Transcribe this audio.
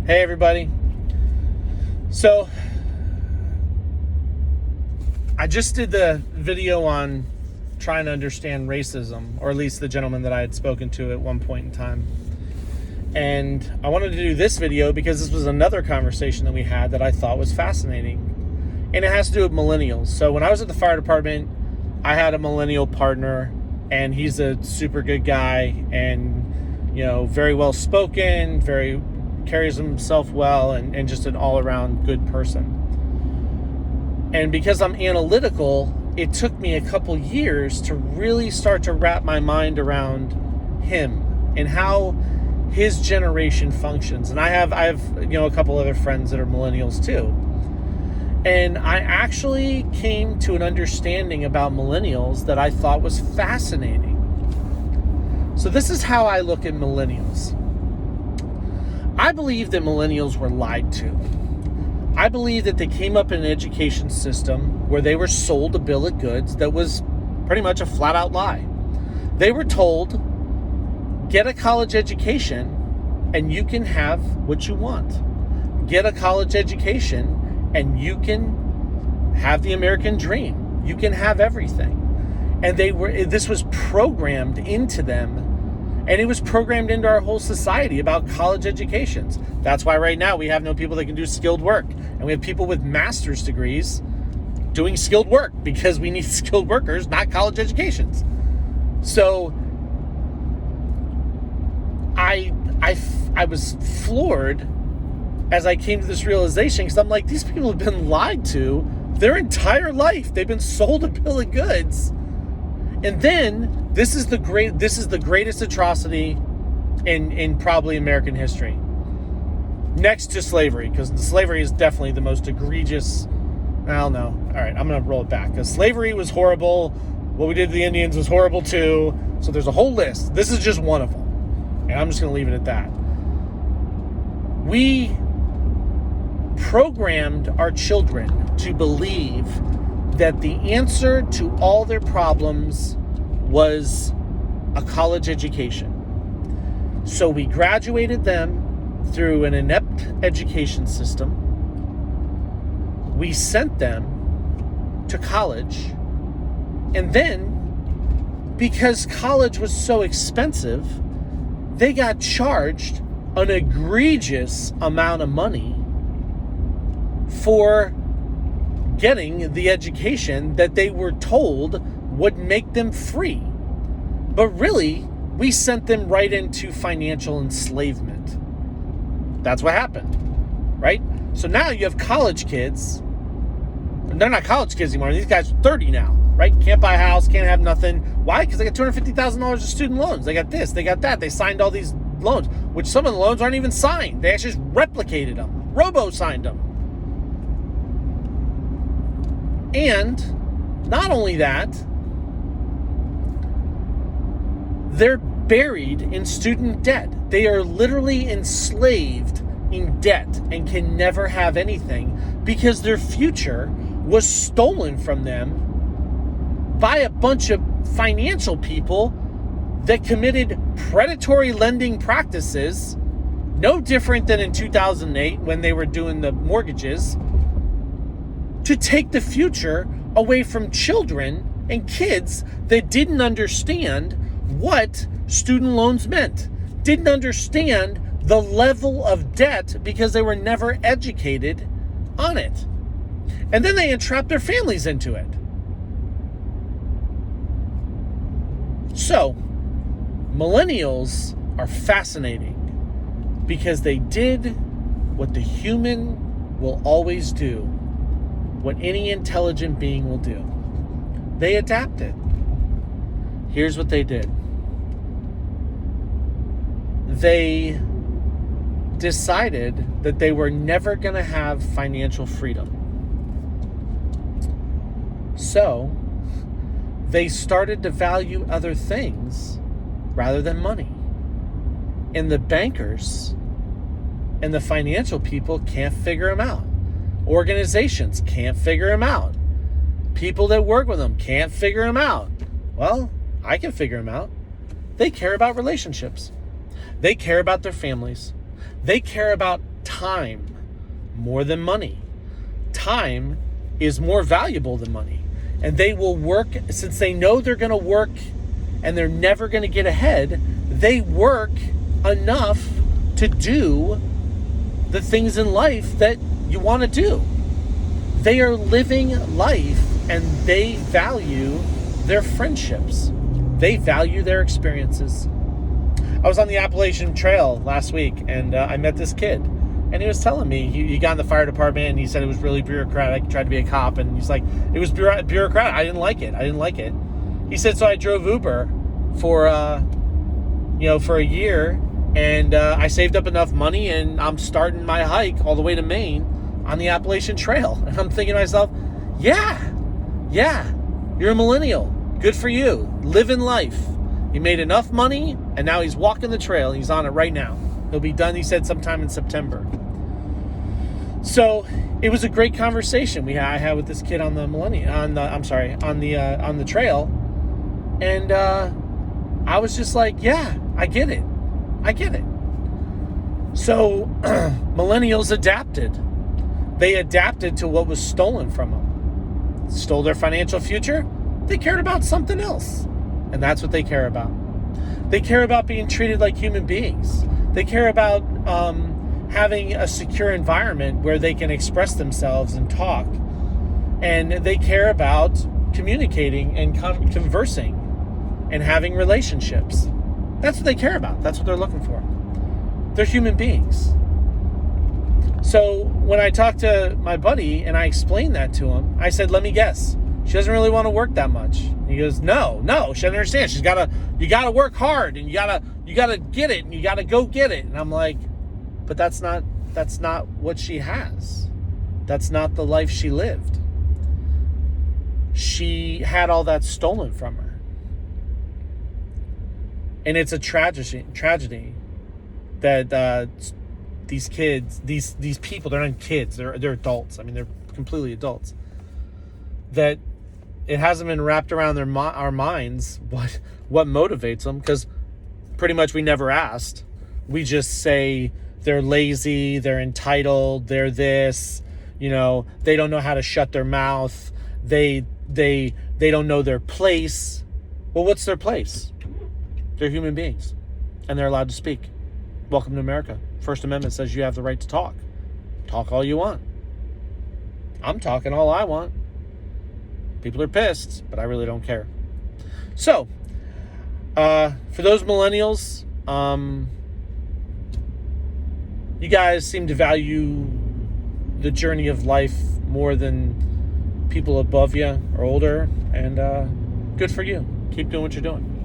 Hey everybody. So I just did the video on trying to understand racism, or at least the gentleman that I had spoken to at one point in time. And I wanted to do this video because this was another conversation that we had that I thought was fascinating. And it has to do with millennials. So when I was at the fire department, I had a millennial partner, and he's a super good guy and, very well spoken, carries himself well, and just an all-around good person. And because I'm analytical, it took me a couple years to really start to wrap my mind around him and how his generation functions. And I have a couple other friends that are millennials too. And I actually came to an understanding about millennials that I thought was fascinating. So this is how I look at millennials. I believe that millennials were lied to. I believe that they came up in an education system where they were sold a bill of goods that was pretty much a flat out lie. They were told, get a college education and you can have what you want. Get a college education and you can have the American dream. You can have everything. And this was programmed into them. And it was programmed into our whole society about college educations. That's why right now we have no people that can do skilled work. And we have people with master's degrees doing skilled work because we need skilled workers, not college educations. So I was floored as I came to this realization, because I'm like, these people have been lied to their entire life. They've been sold a bill of goods. And then this is the greatest atrocity in probably American history, next to slavery, because slavery is definitely the most egregious. I don't know. All right, I'm gonna roll it back, because slavery was horrible. What we did to the Indians was horrible too. So there's a whole list. This is just one of them, and I'm just gonna leave it at that. We programmed our children to believe that the answer to all their problems was a college education. So we graduated them through an inept education system. We sent them to college. And then, because college was so expensive, they got charged an egregious amount of money for getting the education that they were told would make them free. But really, we sent them right into financial enslavement. That's what happened, right? So now you have college kids. They're not college kids anymore. These guys are 30 now, right? Can't buy a house, can't have nothing. Why? Because they got $250,000 of student loans. They got this, they got that. They signed all these loans, which some of the loans aren't even signed. They actually just replicated them. Robo-signed them. And not only that, they're buried in student debt. They are literally enslaved in debt and can never have anything because their future was stolen from them by a bunch of financial people that committed predatory lending practices, no different than in 2008 when they were doing the mortgages, to take the future away from children and kids that didn't understand what student loans meant, didn't understand the level of debt because they were never educated on it. And then they entrapped their families into it. So, millennials are fascinating because they did what the human will always do, what any intelligent being will do. They adapted. Here's what they did. They decided that they were never going to have financial freedom. So, they started to value other things rather than money. And the bankers and the financial people can't figure them out. Organizations can't figure them out. People that work with them can't figure them out. Well, I can figure them out. They care about relationships. They care about their families. They care about time more than money. Time is more valuable than money. And they will work, since they know they're going to work and they're never going to get ahead, they work enough to do the things in life that you want to do. They are living life and they value their friendships. They value their experiences. I was on the Appalachian Trail last week and I met this kid. And he was telling me, he got in the fire department and he said it was really bureaucratic, tried to be a cop. And he's like, it was bureaucratic. I didn't like it. He said, so I drove Uber for a year and I saved up enough money and I'm starting my hike all the way to Maine on the Appalachian Trail. And I'm thinking to myself, yeah, you're a millennial. Good for you. Living life. He made enough money and now he's walking the trail. He's on it right now. He'll be done, he said, sometime in September. So it was a great conversation I had with this kid on the trail, and I was just like, yeah, I get it. So millennials adapted. They adapted to what was stolen from them. Stole their financial future. They cared about something else, and that's what they care about. They care about being treated like human beings. They care about having a secure environment where they can express themselves and talk. And they care about communicating and conversing and having relationships. That's what they care about. That's what they're looking for. They're human beings. So when I talked to my buddy and I explained that to him, I said, let me guess. She doesn't really want to work that much. He goes, no, she doesn't understand. You gotta work hard and you gotta get it and you gotta go get it. And I'm like, but that's not what she has. That's not the life she lived. She had all that stolen from her. And it's a tragedy that these kids, these people, they're not kids, they're adults. I mean, they're completely adults. That it hasn't been wrapped around our minds what motivates them, because pretty much we never asked. We just say they're lazy, they're entitled, they're this, they don't know how to shut their mouth, they don't know their place. Well, what's their place? They're human beings and they're allowed to speak. Welcome to America. First Amendment says you have the right to talk. Talk all you want. I'm talking all I want. People are pissed, but I really don't care. So, for those millennials, you guys seem to value the journey of life more than people above you or older, and good for you. Keep doing what you're doing.